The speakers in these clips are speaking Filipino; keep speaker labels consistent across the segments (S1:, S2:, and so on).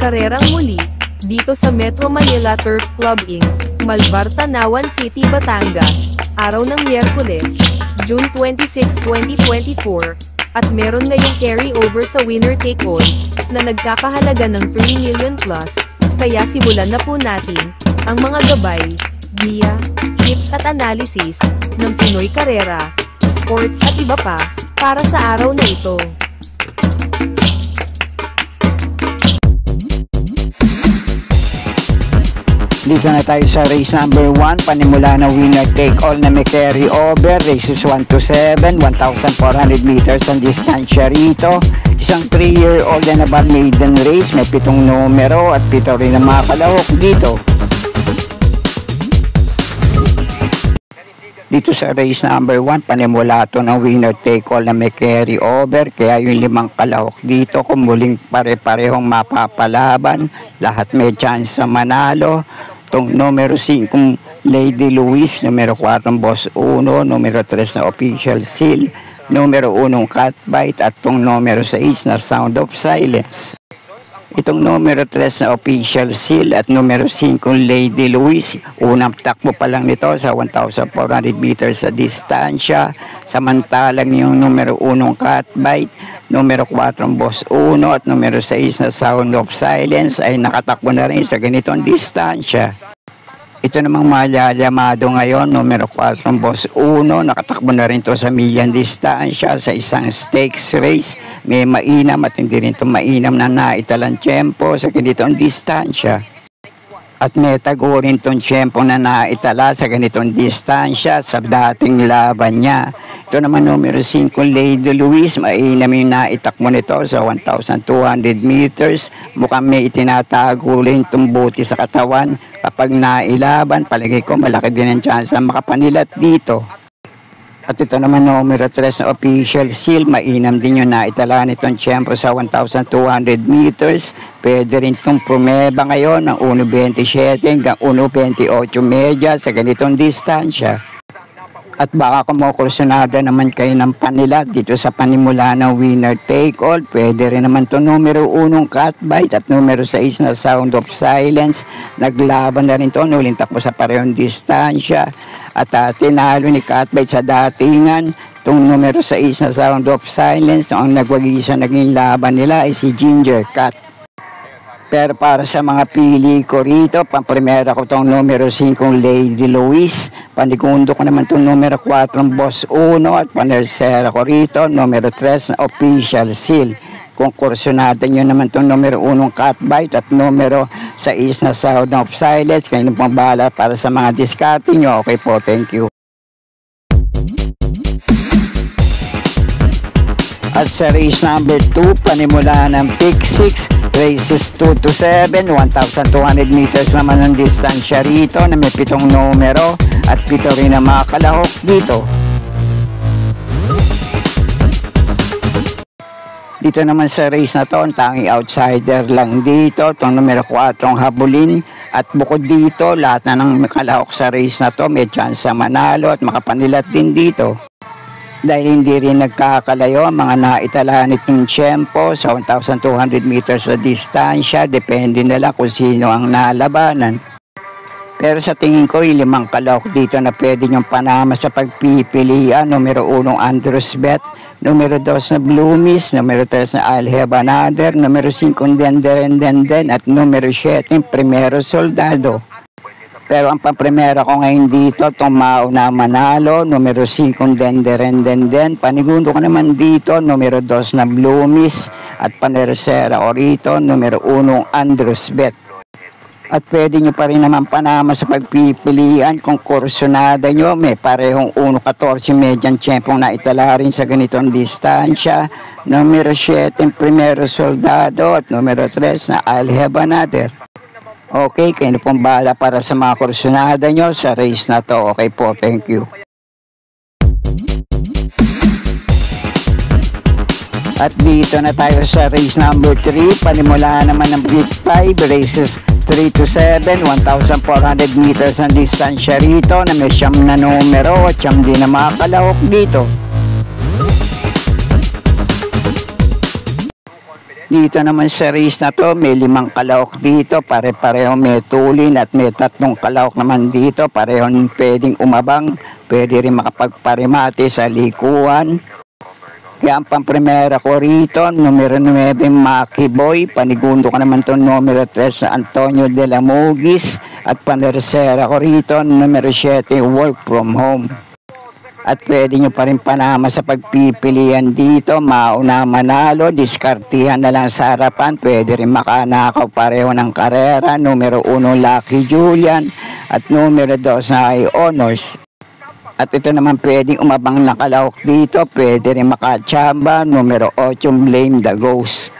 S1: karerang muli, dito sa Metro Manila Turf Club Inc., Malvar, Tanawan City, Batangas, araw ng Miyerkules, June 26, 2024, at meron ngayong carry-over sa winner take all, na nagkakahalaga ng 3 million plus, kaya simulan na po natin, ang mga gabay, giya, tips at analysis, ng Pinoy Karera, sports at iba pa, para sa araw na ito.
S2: Dito na tayo sa race number 1, panimula na winner take all na may carry over, races 1 to 7, 1,400 meters ang distansya rito. Isang 3-year-old na ba maiden race, may 7 numero at 7 rin ang mga kalahok dito. Dito sa race number 1, panimula ito ng winner take all na may carry over, kaya yung 5 kalahok dito kung muling pare-parehong mapapalaban, lahat may chance sa manalo. Itong numero 5, Lady Luis, numero 4, Boss 1, numero 3 na Official Seal, numero 1, Catbite, at itong numero 6 na Sound of Silence. Itong numero 3 na Official Seal at numero 5, Lady Luis, unang takbo pa lang nito sa 1,400 meters sa distansya, samantalang yung numero 1, Catbite, numero 4, Boss 1 at numero 6 na Sound of Silence ay nakatakbo na rin sa ganitong distansya. Ito namang malalamado ngayon, numero 4, Boss 1, nakatakbo na rin to sa milyan distansya sa isang stakes race. May mainam at hindi rin ito mainam na naitalang tiyempo sa ganitong distansya. At may tago rin itong tiyempo na naitala sa ganitong distansya sa dating laban niya. Ito naman numero 5, Lady Luis, mainam yung naitakbo nito sa 1,200 meters. Mukhang may itinatago rin itong buti sa katawan. Kapag nailaban, palagay ko malaki din ang chance na makapanilat dito. At ito naman numero 3 na Official Seal, mainam din yung naitala nitong tiyempo sa 1,200 meters. Pwede rin itong promeba ngayon ng 1.27 hanggang 1.28 media sa ganitong distansya. At baka kumukursunada naman kayo ng panilat dito sa panimula ng winner take all. Pwede rin naman ito numero 1, Catbite, at numero 6 na Sound of Silence. Naglaban na rin ito, nuling takbo sa parehong distansya. At tinalo ni Catbite sa datingan. Itong numero 6 na Sound of Silence, ang nagwagi sa naging laban nila ay si Ginger Cat. Pero para sa mga pili ko rito, pamprimera ko itong numero 5, Lady Luis. Panigundo ko naman itong numero 4, Boss 1. At panersera ko rito, numero 3 na Official Seal. Kung kursunada nyo naman itong numero 1, Catbite, at numero 6 na Sound of Silence. Kayo pong bahala para sa mga diskarte nyo. Okay po, thank you. At sa race number 2, panimula ng pick 6, races 2 to 7, 1,200 meters naman ang distansya rito na may 7 numero at 7 rin ang mga kalahok dito. Dito naman sa race na to, ang tanging outsider lang dito, itong numero 4, Habulin. At bukod dito, lahat na ng kalahok sa race na to may chance sa manalo at makapanilat din dito. Dahil hindi rin nagkakalayo ang mga naitala nitong tiyempo sa 1,200 meters sa distansya, depende na lang kung sino ang nalabanan. Pero sa tingin ko, yung 5 kalahok dito na pwede niyong panama sa pagpipilian, numero 1, Andros Bet, numero 2 na Bloomies, numero 3 na I'll Have Another, numero 5, Den, at numero 7, Primero Soldado. Pero ang pampremera ko ngayon dito, itong mauna manalo, numero 5, Den. Panigundo ko naman dito, numero 2 na Bloomies, at panersera ko rito, numero 1, Andros Bet. At pwede nyo pa rin naman panama sa pagpipilian kung kursunada nyo, may parehong 1.14 median tiyempong na itala rin sa ganitong distansya, numero 7, Primero Soldado, at numero 3 na I'll Have Another. Okay, kayo na pong bahala para sa mga kursunada nyo sa race na to. Okay po, thank you. At dito na tayo sa race number 3. Panimula naman ng Big 5, races 3 to 7, 1,400 meters ang distansya rito na may 9 na numero at 9 din na mga kalahok dito. Dito naman sa race na to, may 5 kalahok dito, pare-pareho may tulin at may 3 kalahok naman dito, pareho pwedeng umabang, pwede rin makapagparimate sa likuan. Kaya ang pamprimera ko rito, numero 9 Maki Boy, panigundo ko naman to numero 3 sa Antonio de la Mugis, at panersera ko rito, numero 7 Work From Home. At pwede nyo pa rin panama sa pagpipilian dito, mauna manalo, diskartihan na lang sa harapan, pwede rin makanakaw pareho ng karera, numero 1 Lucky Julian, at numero 2 na ay Honors. At ito naman pwedeng umabang na kalahok dito, pwede rin makachamba, numero 8 Blame the Ghost.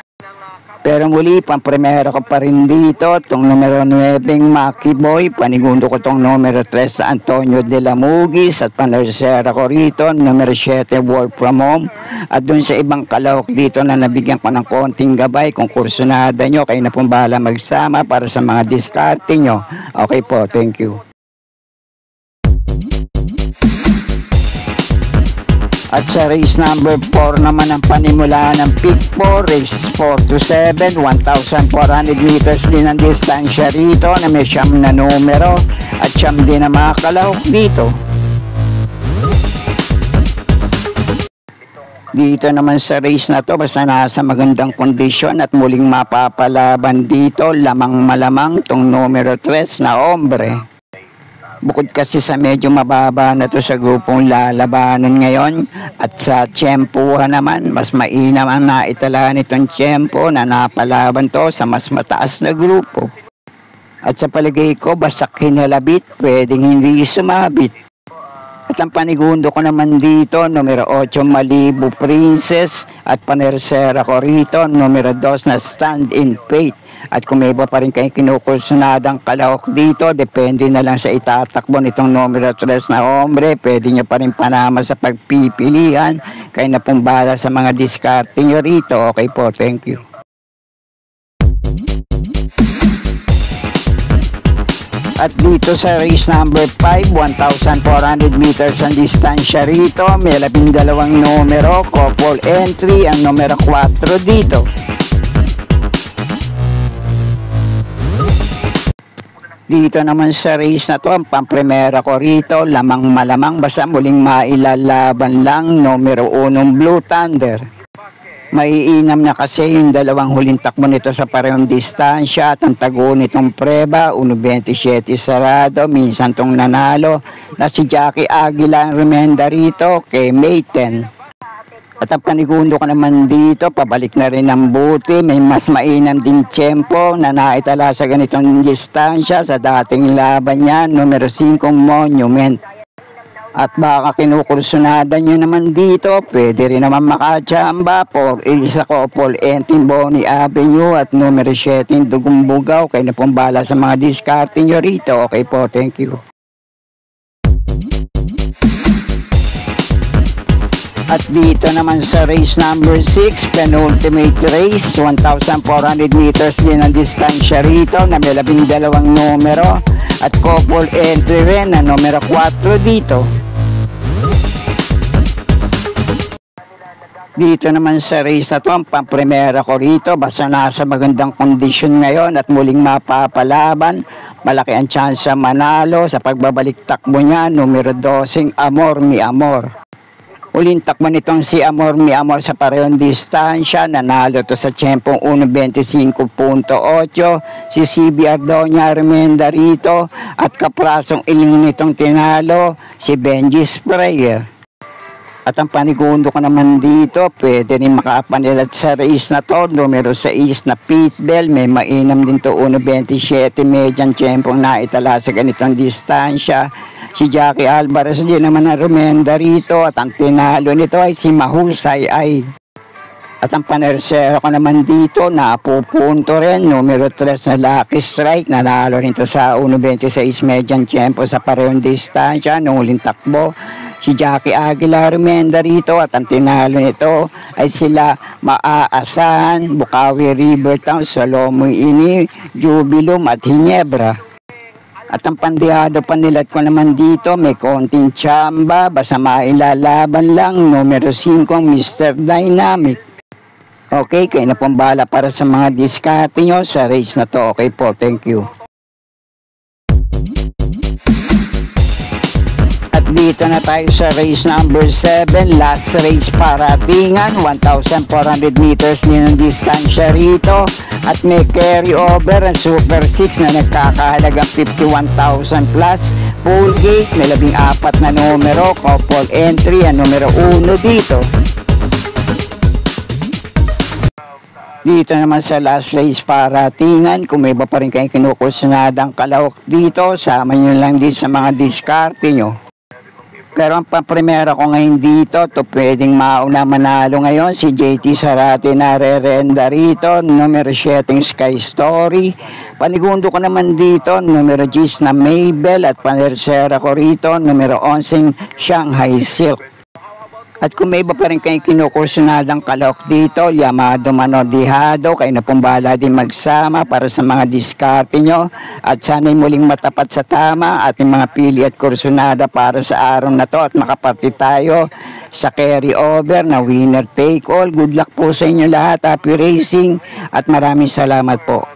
S2: Pero muli, pamprimera ko pa rin dito, itong numero 9 Maki Boy, panigundo ko itong numero 3 sa Antonio de la Mugis, at panersera ko rito, numero 7 Work From Home. At dun sa ibang kalahok dito na nabigyan ko ng konting gabay, kung kursunada nyo, kayo na pong bahala magsama para sa mga diskarte nyo. Okay po, thank you. At sa race number 4 naman ang panimulaan ng Pick 4, races 4 to 7, 1,400 meters din ang distansya rito na may 9 na numero at 9 din ang mga kalahok dito. Dito naman sa race na to, basta nasa magandang kondisyon at muling mapapalaban dito, lamang malamang tong numero 3 na Hombre. Bukod kasi sa medyo mababa na to sa grupong lalabanan ngayon at sa tiyempuhan naman, mas mainam ang naitala nitong tiyempo na napalaban to sa mas mataas na grupo. At sa palagay ko, basak hinalabit, pwedeng hindi sumabit. At ang panigundo ko naman dito, numero 8 Malibu Princess at panersera ko rito, numero 2 na Stand in Faith. At kung may iba pa rin kayong kinukursunadang kalahok dito, depende na lang sa itatakbo nitong numero 3 na Hombre. Pwede nyo pa rin panama sa pagpipilian. Kayo na pong bahala sa mga diskarte nyo rito. Okay po, thank you. At dito sa race number 5, 1,400 meters ang distansya rito. May 12 numero, couple entry, ang numero 4 dito. Dito naman sa race na to, ang pamprimera ko rito, lamang malamang basta muling mailalaban lang, numero 1 Blue Thunder. Maiinam na kasi yung dalawang huling takbo nito sa parehong distansya at ang tago nitong preba, 1.27 sarado, minsan tong nanalo na si Jackie Aguila ang remenda rito kay May 10. At ang panigundo ko naman dito, pabalik na rin ang buti, may mas mainam din tiyempo na naitala sa ganitong distansya sa dating laban niya, numero 5 Monument. At baka kinukursunada nyo naman dito, pwede rin naman makachamba for Ilsa Couple Enting Bonnie Avenue at numero 7 Dugong Bugaw. Kayo na pong bala sa mga diskarte nyo rito. Okay po, thank you. At dito naman sa race number 6, penultimate race, 1,400 meters din ang distansya rito na may 12 numero at couple entry rin na numero 4 dito. Dito naman sa race na to, ang pamprimera ko rito, basta nasa magandang kondisyon ngayon at muling mapapalaban, malaki ang tsansa manalo sa pagbabalik takbo niya, numero 12 Amor Mi Amor. Uling takbo nitong si Amor Mi Amor sa parehong distansya, nanalo to sa tiyempong 1.25.8, si CB Ardoña remenda rito at kaprasong iling nitong tinalo, si Benji Sprayer. At ang panigundo ko naman dito, pwede rin makapanilat sa race na to, numero 6 na Pitbell, may mainam din to 1.27, medyang tiyempong naitala sa ganitong distansya. Si Jackie Alvarez din naman na remenda rito at ang tinalo nito ay si Mahusay Ay. At ang panersero ko naman dito, napupunto rin, numero 3 na Lucky Strike, nanalo rin to sa 1.26 medyang tiyempo sa parehong distansya, nung huling takbo. Si Jackie Aguila remenda rito at ang tinalo nito ay sila Maaasahan, Bukawi Rivertown, Salomoy Ini, Jubilum at Hinebra. At ang pandihado panilat ko naman dito, may konting tsamba, basta mailalaban lang, numero 5 Mr. Dynamic. Okay, kayo na pong bahala para sa mga diskarte nyo sa race na to. Okay po, thank you. At dito na tayo sa race number 7, last race paratingan, 1,400 meters din ang distansya rito. At may carry over ang Super 6 na nagkakahalagang 51,000 plus. Full gate, may 14 na numero, couple entry, ang numero 1 dito. Dito naman sa last race paratingan, kung may iba pa rin kayong kinukusunadang kalahok dito, sama nyo lang din sa mga diskarte nyo. Pero ang paprimera ko ngayon dito, to pwedeng mauna manalo ngayon, si JT Sarate na re-renda rito, numero 7 Sky Story. Panigundo ko naman dito, numero 10 na Maybell, at panersera ko rito, numero 11 Shanghai Silk. At kung may iba pa rin kayong kinukursunadang kalahok dito, Yamado Manodihado, kayo na pong bahala din magsama para sa mga diskarte nyo. At sana'y muling matapat sa tama ating mga pili at kursunada para sa araw na to at makaparte tayo sa carry over na winner take all. Good luck po sa inyo lahat, happy racing at maraming salamat po.